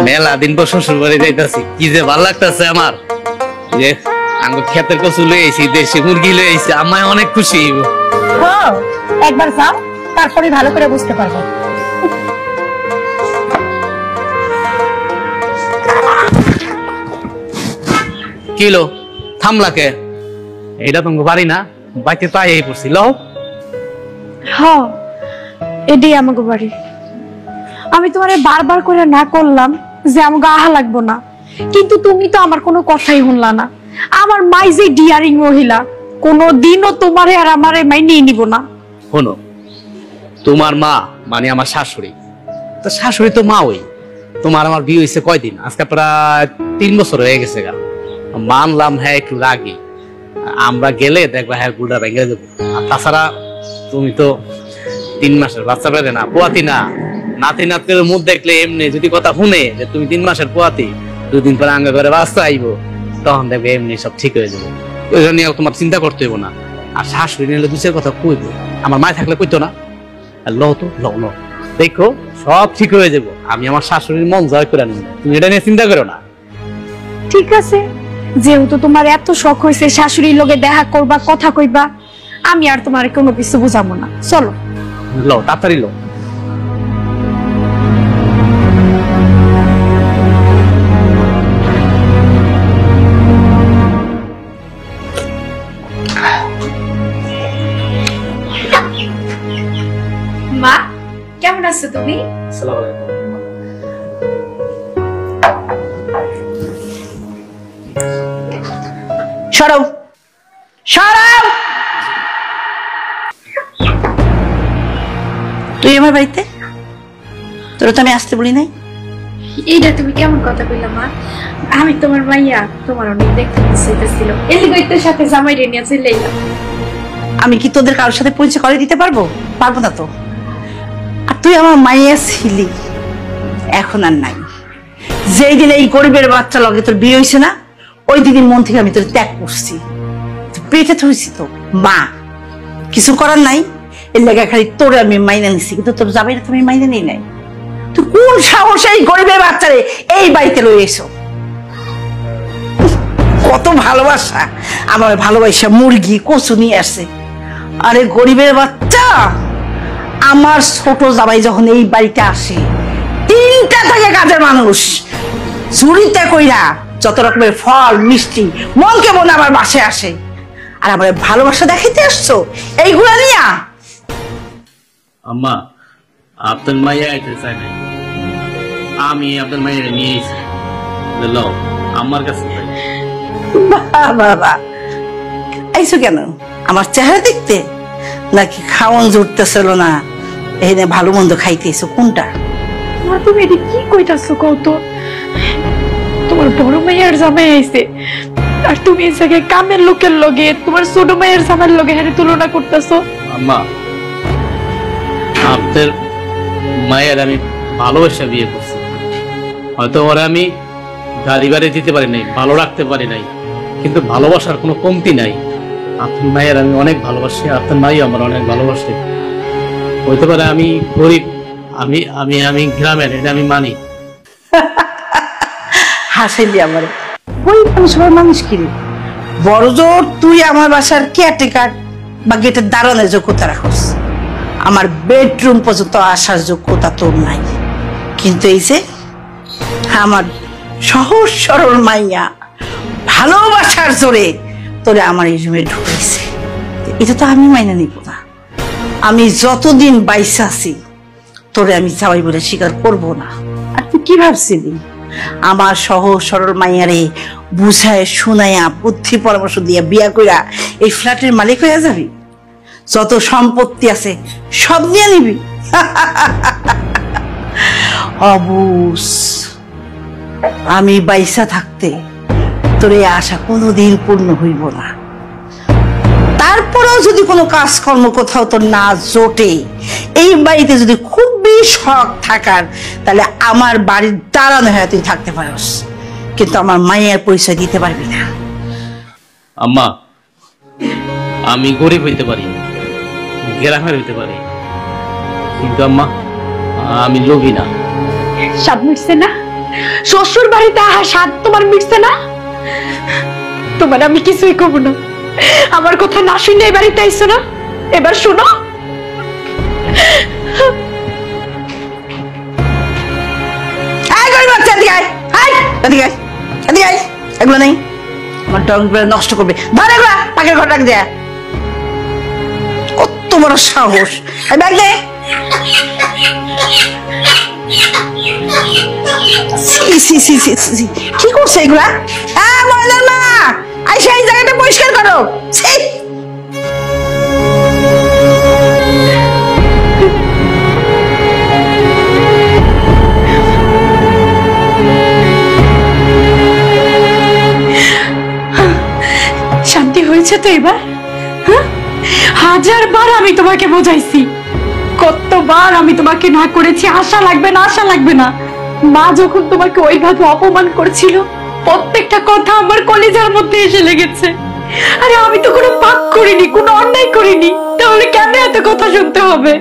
মেলা দিন পর শ্বশুর বাড়ি যাইতাছি, কি যে ভালো লাগতেছে আমার। যে আঙ্গ ক্ষেতের কচু লয়ে আইছি, দেশি মুরগি লয়ে আইছি, আমায় অনেক খুশি হইব। হ্যাঁ, একবার যাও, তারপরে ভালো করে বুঝতে পারবো। কিলো থামলাকে, এটা তোমাকে বাড়ি না, বাড়িতে তাই এই পড়ছি। লও। হ্যাঁ, এটাই আমাকে বাড়ি। আমি তোমারে বারবার করে না করলাম যে আমাকে আহা লাগবো না, কিন্তু তুমি তো আমার কোনো কথাই শুনলা না। আমার মাই যে ডিয়ারিং মহিলা, কোনোদিনও তোমারে আর আমারে মাইনিয়ে নিব না। শোনো, তোমার মা মানে আমার শাশুড়ি, তো শাশুড়ি তো মা ওই। তোমার আমার বিয়ে হয়েছে কয়দিন, আজকে প্রায় 3 বছর হয়ে গেছে গা। মানলাম হ্যাঁ একটু রাগি, আমরা গেলে দেখবা হ্যাঁ গুড়া ভেঙে দেবো। আর তাছাড়া তুমি তো 3 মাসের বাচ্চা পেলে না, পোয়াতি না। নাতি নাতকের মুখ দেখলে এমনি যদি কথা শুনে যে তুমি 3 মাসের পোয়াতি, 2 দিন পরে আঙ্গা করে বাচ্চা আইবো, তখন দেখবে এমনি সব ঠিক হয়ে যাবে। ওই জন্য তোমার চিন্তা করতে হইব না। আর শাশুড়ি নিলে দুসের কথা কইব, আমার মায় থাকলে কইতো না। লো তো লো, দেখো সব ঠিক হয়ে যাবো। আমি আমার শাশুড়ির মন জয় করে নিব, তুমি এটা নিয়ে চিন্তা করো না। ঠিক আছে, যেহেতু তোমার এত শখ হয়েছে শাশুড়ির লগে দেখা করবা, কথা কইবা, আমি আর তোমার কোনো কিছু বুঝাবো না। চলো লো, তাড়াতাড়ি লো। মা, কেমন আছো তুমি? আসসালামু আলাইকুম। সরব সরব, তুই আমার বাড়িতে? তোর তো আমি আসতে বলি নাই। এইটা তুমি কেমন কথা কইলা মা? আমি তোমার মাইয়া, তোমার অনেক দেখতে চাইতেছিল, এলি গইতের সাথে জামাই রে নিয়ে চলে এলাম। আমি কি তোদের কারোর সাথে পরিচয় করে দিতে পারবো? পারবো না তো। আর তুই আমার মাইয়া ছিলি, এখন আর নাই। যেই দিন এই গরিবের বাচ্চা লগে তোর বিয়ে হয়েছে না, ওই দিনের মন থেকে আমি তোর ত্যাগ করছি। পেটে ধরেছি তো মা, কিছু করার নাই। এর লেগে খালি তোরে আমি মাইনে নিচ্ছি, কিন্তু তোর যাবে না, তুমি মাইনে নেই নাই। তুই কোন সাহসে এই গরিবের বাচ্চারে এই বাড়িতে লয়ে এসো? কত ভালোবাসা, আমার ভালোবাসা মুরগি কচু নিয়ে আসছে। আরে গরিবের বাচ্চা, আমার ছোট জামাই যখন এই বাড়িতে আসে, 3টা থেকে কাজের মানুষ ঝুড়িতে কইরা যত রকমের ফল মিষ্টি মন কেমন আমার বাসায় আসে। আর আমার ভালোবাসা দেখাইতে আসছো এইগুলা নিয়া? আম্মা, আপনার মাইয়া আইতে চাই নাই, আমি আপনার মাইয়া নিয়ে এসেছি। লো, আমার কাছে বাবা, আইসো কেন? আমার চেহারা দেখতে নাকি খাওয়ান জুটতেছিল না, এখানে ভালো মন্দ খাইতে এসো? কোনটা? তুমি এটি কি কইতাছো কত? তোমার বড় মাইয়ার জামাই আইছে, আর তুমি এই জায়গায় কামের লোকের লগে তোমার ছোট মাইয়ার জামাইয়ের লগে হারে তুলনা করতেছো। আম্মা, আপনার মায়ের আমি ভালোবাসা বিয়ে করছি। হয়তো ওরা আমি গাড়ি বাড়ি দিতে পারি নাই, ভালো রাখতে পারি নাই, কিন্তু ভালোবাসার কোনো কমতি নাই। আপনার মায়ের আমি অনেক ভালোবাসি, আপনার মাই আমার অনেক ভালোবাসে। হইতে পারে আমি গরিব, আমি আমি আমি গ্রামের, এটা আমি মানি। হাসাইলি আমার ওই মানুষের মানুষ কিরে? বড় জোর তুই আমার বাসার কেয়ারটেকার বা গেটের দাঁড়ানোর যোগ্যতা রাখস, আমার বেডরুম পর্যন্ত আসার যোগ্যতা তোর নাই। কিন্তু এই যে আমার সহজ সরল মাইয়া ভালোবাসার জোরে তোরে আমার এই রুমে ঢুকেছে, এটা তো আমি মাইনা নিব না। আমি যতদিন বাইসে আছি তোরে আমি চাওয়াই বলে স্বীকার করবো না। আর তুই কি ভাবছিলি আমার সহজ সরল মাইয়ারে বুঝায় শুনাইয়া বুদ্ধি পরামর্শ দিয়া বিয়া কইরা এই ফ্ল্যাটের মালিক হয়ে যাবি? যত সম্পত্তি আছে সব নিয়ে নিবি? অবুস, আমি বাইসা থাকতে তোর এই আশা কোনোদিন পূর্ণ হইব না। তারপরেও যদি কোনো কাজকর্ম কোথাও তোর না জোটে, এই বাড়িতে যদি খুবই শখ থাকার, তাহলে আমার বাড়ির দাঁড়ানো হয়ে তুই থাকতে পারস, কিন্তু আমার মায়ের পরিচয় দিতে পারবি না। আম্মা, আমি গরিব হইতে পারি, গ্রামের হইতে পারি, কিন্তু আম্মা আমি লোভী না। স্বাদ মিটছে না? শ্বশুর বাড়িতে আহার স্বাদ তোমার মিটছে না? তোমার আমি কিছুই কব না, আমার কথা না শুনে এই বাড়িতে আইছো না, এবার শোনো। এগুলো নেই, আমার ড্রয়িং নষ্ট করবে। ধর এগুলা, পাখির ঘর রাখ দেয়া। কত বড় সাহস! ব্যাগ দে। কি করছে এগুলা? ময়দার মা, আইসা এই জায়গাটা পরিষ্কার করো। শান্তি হয়েছে তো এবার? হাজারবার আমি তোমাকে বোঝাইছি, কতবার আমি তোমাকে না করেছি আশা লাগবে না, আশা লাগবে না। মা যখন তোমাকে ওইভাবে অপমান করছিল, প্রত্যেকটা কথা আমার কলিজার মধ্যে এসে লেগেছে। আরে আমি তো কোনো পাপ করিনি, কোনো অন্যায় করিনি, তাহলে কেন এত কথা শুনতে হবে?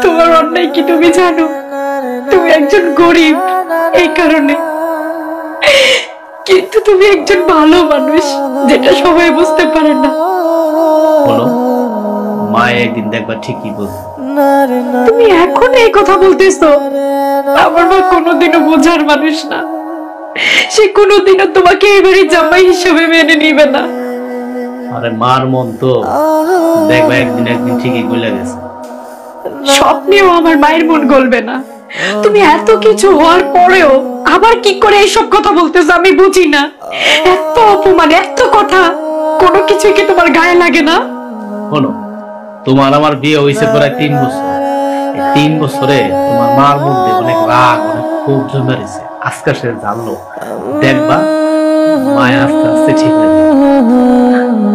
তোমার অন্যায় কি তুমি জানো? তুমি একজন গরিব এই কারণে, কিন্তু তুমি একজন ভালো মানুষ, যেটা সবাই বুঝতে পারে না। বলো, মা একদিন দেখবা ঠিকই বলছে। তুমি এখন এই কথা বলতেছো? আমার মা কোনোদিনও বোঝার মানুষ না, সে কোনোদিনও তোমাকে এবারে জামাই হিসেবে মেনে নিবে না। আরে মার মন তো, দেখবা একদিন ঠিকই গলে গেছে। স্বপ্নেও আমার মায়ের মন গলবে না। তুমি এত কিছু হওয়ার পরেও আবার কি করে এইসব কথা বলতেছো আমি বুঝি না। এত অপমান, এত কথা, কোনো কিছু কি তোমার গায়ে লাগে না? শোনো, তোমার আমার বিয়ে হয়েছে প্রায় 3 বছর। এই 3 বছরে তোমার মার মধ্যে অনেক রাগ, অনেক ক্ষোভ জমে রয়েছে। আজকে সে জানলো, দেখবা মায়া আস্তে আস্তে ঠিক হয়ে যাবে।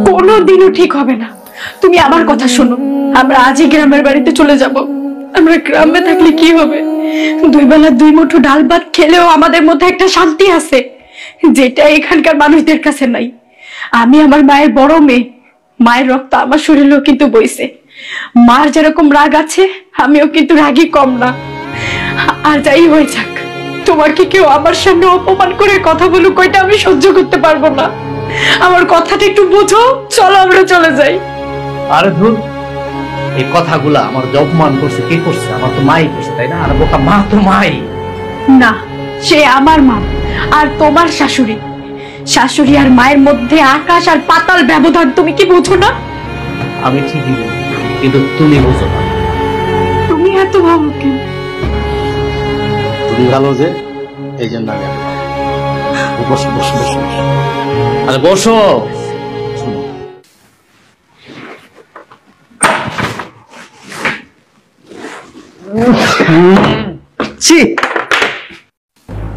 কোনোদিনও ঠিক হবে না। তুমি আমার কথা শোনো, আমরা আজই গ্রামের বাড়িতে চলে যাব। আমরা গ্রামে থাকলে কি হবে? 2 বেলা 2 মুঠো ডাল ভাত খেলেও আমাদের মধ্যে একটা শান্তি আছে, যেটা এখানকার মানুষদের কাছে নাই। আমি আমার মায়ের বড় মেয়ে, মায়ের রক্ত আমার শরীরেও কিন্তু বইছে। মার যেরকম রাগ আছে, আমিও কিন্তু রাগই কম না। আর যাই হয়ে যাক, তোমাকে কেউ আমার সামনে অপমান করে কথা বলুক, ওইটা আমি সহ্য করতে পারবো না। আমার কথাটা একটু বুঝো, চলো আমরা চলে যাই। আরে ধুর, এই কথাগুলা আমার যে অপমান করছে, কে করছে? আমার তো মাই করছে, তাই না? আর বোকা মা তো মাই না, সে আমার মা আর তোমার শাশুড়ি। শাশুড়ি আর মায়ের মধ্যে আকাশ আর পাতাল ব্যবধান, তুমি কি বুঝো না? আমি ঠিকই বলছি, কিন্তু তুমি বুঝো না। তুমি এত ভালো কেন? তুমি ভালো যে, এই জন্য আমি বসো বসো বসো। আরে বসো।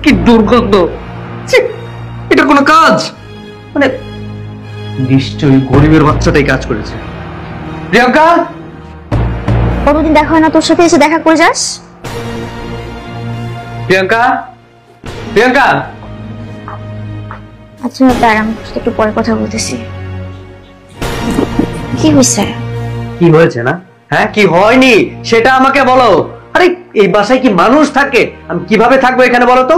কি দুর্গন্ধ! এটা কোনো কাজ? মানে নিশ্চয়ই গরিবের বাচ্চাটাই কাজ করেছে। প্রিয়াঙ্কা, কতদিন দেখা হয় না তোর সাথে, এসে দেখা করে যাস। প্রিয়াঙ্কা, প্রিয়াঙ্কা। আচ্ছা দাঁড়া, আমি তোর সাথে একটু পরে কথা বলতেছি। কি হয়েছে? কি হয়েছে না? হ্যাঁ, কি হয়নি সেটা আমাকে বলো। আরে এই বাসায় কি মানুষ থাকে? আমি কিভাবে থাকবো এখানে বলো তো?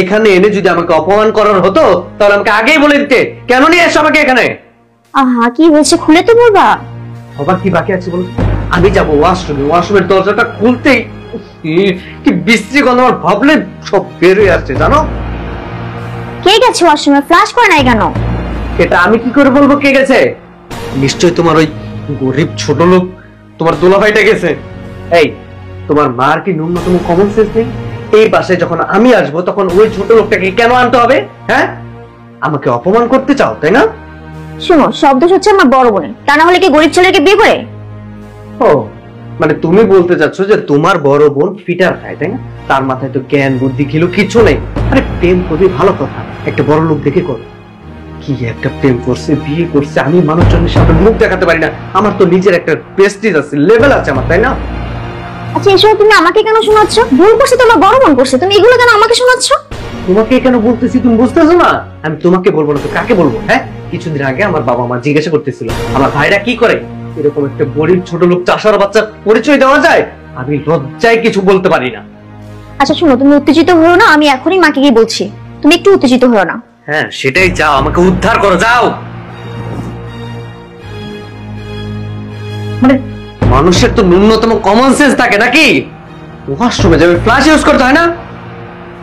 এখানে এনে যদি আমাকে অপমান করার হতো, তাহলে আমাকে আগেই বলে দিতে। কেন নিয়ে এসো আমাকে এখানে? আহা, কি হয়েছে খুলে তো বলবা। আবার কি বাকি আছে বলো? আমি যাবো ওয়াশরুমে, ওয়াশরুমের দরজাটা খুলতেই কি বিশ্রী গন্ধ, আমার ভাবলে সব বের হয়ে আসছে জানো। কে গেছে ওয়াশরুমে? ফ্লাশ করে নাই কেন? এটা আমি কি করে বলবো কে গেছে? নিশ্চয়ই তোমার ওই গরিব ছোট লোক, তোমার দুলাভাইটা গেছে। এই, তোমার মার কি ন্যূনতম কমন সেন্স নেই? এই বাসায় যখন আমি আসবো, তখন ওই ছোট লোকটাকে কেন আনতে হবে? হ্যাঁ, আমাকে অপমান করতে চাও তাই না? শোনো, শব্দ হচ্ছে আমার বড় বোনের, তা না হলে কি গরিব ছেলেকে বিয়ে করে? ও, মানে তুমি বলতে চাচ্ছ যে তোমার বড় বোন ফিটার খায় তাই না? তার মাথায় তো জ্ঞান বুদ্ধি ছিল কিছু নেই। আরে প্রেম করবে ভালো কথা, একটা বড় লোক দেখে করো। কি একটা প্রেম করছে, বিয়ে করছে, আমি মানুষজনের সামনে মুখ দেখাতে পারি না। আমার তো নিজের একটা প্রেস্টিজ আছে, লেভেল আছে আমার, তাই না? আচ্ছা, এসব তুমি আমাকে কেন শোনাচ্ছ? ভুল করছে তোমার বড় বোন করছে, তুমি এগুলো কেন আমাকে শোনাচ্ছ? তোমাকে কেন বলতেছি তুমি বুঝতেছো না? আমি তোমাকে বলবো না তো কাকে বলবো? হ্যাঁ, কিছুদিন আগে আমার বাবা মা জিজ্ঞাসা করতেছিল আমার ভাইরা কি করে। এরকম একটা গরিব ছোট লোক চাষার বাচ্চা পরিচয় দেওয়া যায়? আমি লজ্জায় কিছু বলতে পারি না। আচ্ছা শোনো, তুমি উত্তেজিত হও না, আমি এখনই মাকে গিয়ে বলছি। তুমি একটু উত্তেজিত হও না। হ্যাঁ সেটাই, যাও আমাকে উদ্ধার করো, যাও। মানে মানুষের তো ন্যূনতম কমন সেন্স থাকে নাকি? ওয়াশরুমে যাবে ফ্ল্যাশ ইউজ করতে হয় না?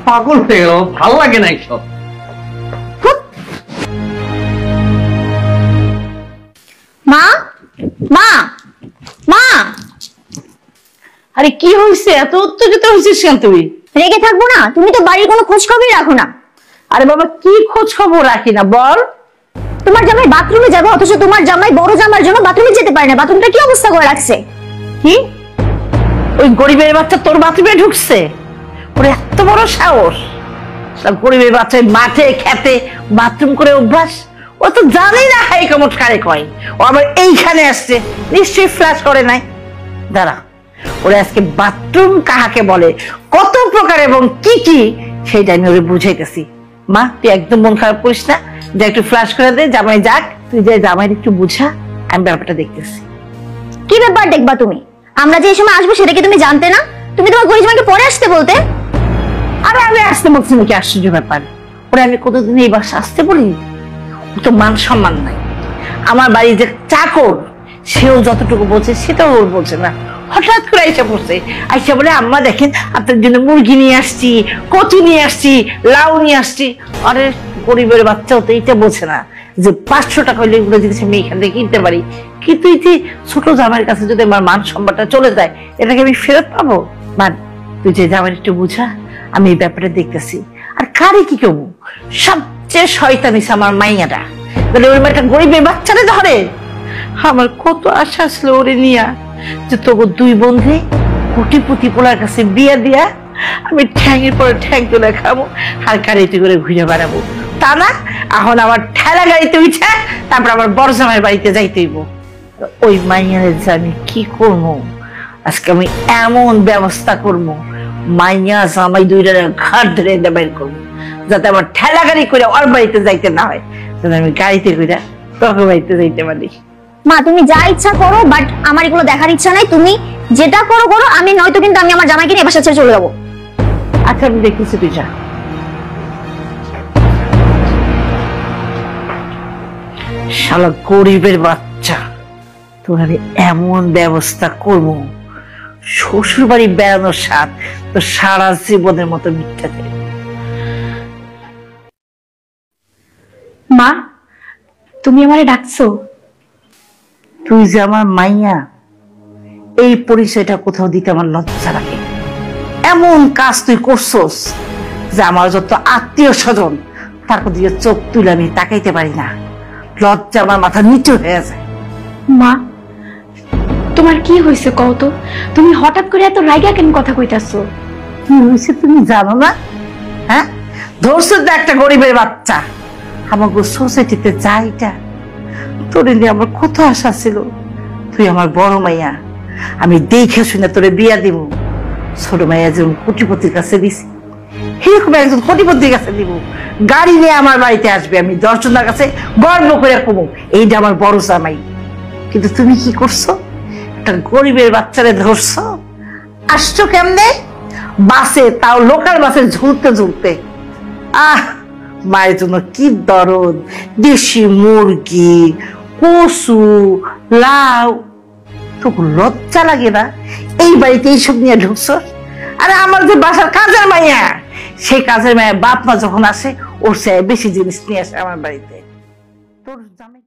পাগল হয়ে গেল, ভালো লাগে না এইসব। মা, মা, মা। আরে কি হয়েছে? এত উত্তেজিত হয়েছিস কেন তুই? রেগে থাকবো না? তুমি তো বাড়ির কোনো খোঁজ খবরই রাখো না। আরে বাবা, কি খোঁজ খবর রাখি না বল? তোমার জামাই বাথরুমে যাবে, অথচ তোমার জামাই বড় জামার জন্য বাথরুমে যেতে পারে না। বাথরুমটা কি অবস্থা করে রাখছে? কি ওই গরিবের বাচ্চা তোর বাথরুমে ঢুকছে? ওর এত বড় সাহস! গরিবের বাচ্চা মাঠে খেতে বাথরুম করে অভ্যাস। ও তো জানি না হাই কমট কারে কয়। ও আবার এইখানে আসছে, নিশ্চয়ই ফ্ল্যাশ করে নাই। দাঁড়া, ওরা আজকে বাথরুম কাহাকে বলে, কত প্রকার এবং কি কি, সেইটা আমি ওরে বুঝাইতেছি। মা তুই একদম মন খারাপ করিস না, যা একটু ফ্ল্যাশ করে দে, জামাই যাক। তুই যে জামাই একটু বুঝা, আমি ব্যাপারটা দেখতেছি। কি ব্যাপার দেখবা তুমি? আমরা যে এই সময় আসবো সেটা কি তুমি জানতে না? তুমি তোমার গরিব জামাইকে পরে আসতে বলতে। আরে আমি আসতে বলছি নাকি? আশ্চর্য ব্যাপার, ওরা আমি কতদিন এই বাসা আসতে বলি? ও তো মান সম্মান নাই। আমার বাড়ি যে চাকর, সেও যতটুকু বলছে সেটাও ওর বলছে না। হঠাৎ করে আইসা পড়ছে, আইসা বলে আম্মা দেখেন আপনার জন্য মুরগি নিয়ে আসছি, কচু নিয়ে আসছি, লাউ নিয়ে আসছি। আরে গরিবের বাচ্চাও তো এইটা বোঝে না যে 500 টাকা হইলে এগুলো জিনিস আমি এখান থেকে কিনতে পারি। কিন্তু এই যে ছোট জামাইয়ের কাছে যদি আমার মান সম্মানটা চলে যায়, এটাকে আমি ফেরত পাবো? মান তুই যে জামাই একটু বুঝা, আমি এই ব্যাপারটা দেখতেছি। আর কারে কি কেউ সবচেয়ে শয়তানিস আমার মাইয়াটা, বলে ওর একটা গরিবের বাচ্চারে ধরে। আমার কত আশা ছিল ওরে নিয়া, যে তোকে 2 বন্ধু কোটিপতি পোলার কাছে বিয়া দিয়া আমি ঠ্যাঙের পরে ঠ্যাং তুলে খাবো আর গাড়িতে করে ঘুরে বেড়াবো। তা না, এখন আমার ঠেলা গাড়িতে উঠে তারপর আমার বড় জামাইয়ের বাড়িতে যাইতে হইব। ওই মাইয়ারে যে আমি কি করবো, আজকে আমি এমন ব্যবস্থা করবো, মাইয়া জামাই দুইটা ঘাট ধরে বের করবো, যাতে আমার ঠেলা গাড়ি করে ওর বাড়িতে যাইতে না হয়, যাতে আমি গাড়িতে করে তোকে বাড়িতে যাইতে পারি। মা তুমি যা ইচ্ছা করো, বাট আমার এগুলো দেখার ইচ্ছা নাই। তুমি যেটা করো করো, আমি নয়তো কিন্তু আমি আমার জামাইকে নিয়ে বাসা ছেড়ে চলে যাবো। আচ্ছা আমি দেখতেছি, তুই যা। শালা গরিবের বাচ্চা, তোর আমি এমন ব্যবস্থা করবো, শ্বশুর বাড়ি বেড়ানোর স্বাদ তো সারা জীবনের মতো মিথ্যা দেবে। মা, তুমি আমারে ডাকছো? তুই যে আমার মাইয়া, এই পরিচয়টা কোথাও দিতে আমার লজ্জা লাগে। এমন কাজ তুই করছস যে আমার যত আত্মীয় স্বজন তারপর দিয়ে চোখ তুলে আমি তাকাইতে পারি না। লজ্জা আমার মাথা নিচু হয়ে যায়। মা, তোমার কি হয়েছে কও তো? তুমি হঠাৎ করে এত রাইগা কেন কথা কইতাছো? কি হয়েছে তুমি জানো না? হ্যাঁ, ধরছো তো একটা গরিবের বাচ্চা। আমাকে সোসাইটিতে যাইটা তোরে নিয়ে আমার কত আশা ছিল। তুই আমার বড় মাইয়া, আমি দেখে শুনে তোরে বিয়া দিব। ছোট মাইয়া যেমন কোটিপতির কাছে দিছি, সেরকম একজন কোটিপতির কাছে দিব। গাড়ি নিয়ে আমার বাড়িতে আসবে, আমি 10 জনের কাছে গর্ব করে কমো এইটা আমার বড় জামাই। কিন্তু তুমি কি করছো? একটা গরিবের বাচ্চারে ধরছো। আসছো কেমনে? বাসে, তাও লোকাল বাসে ঝুলতে ঝুলতে। আহ, মায়ের জন্য কি দরদ! দেশি মুরগি, কচু, লাউ। তোকে লজ্জা লাগে না এই বাড়িতে এইসব নিয়ে ঢুকছ? আরে আমার যে বাসার কাজের মাইয়া, সেই কাজের মায়ের বাপ মা যখন আসে, ওর চেয়ে বেশি জিনিস নিয়ে আসে আমার বাড়িতে। তোর জামাই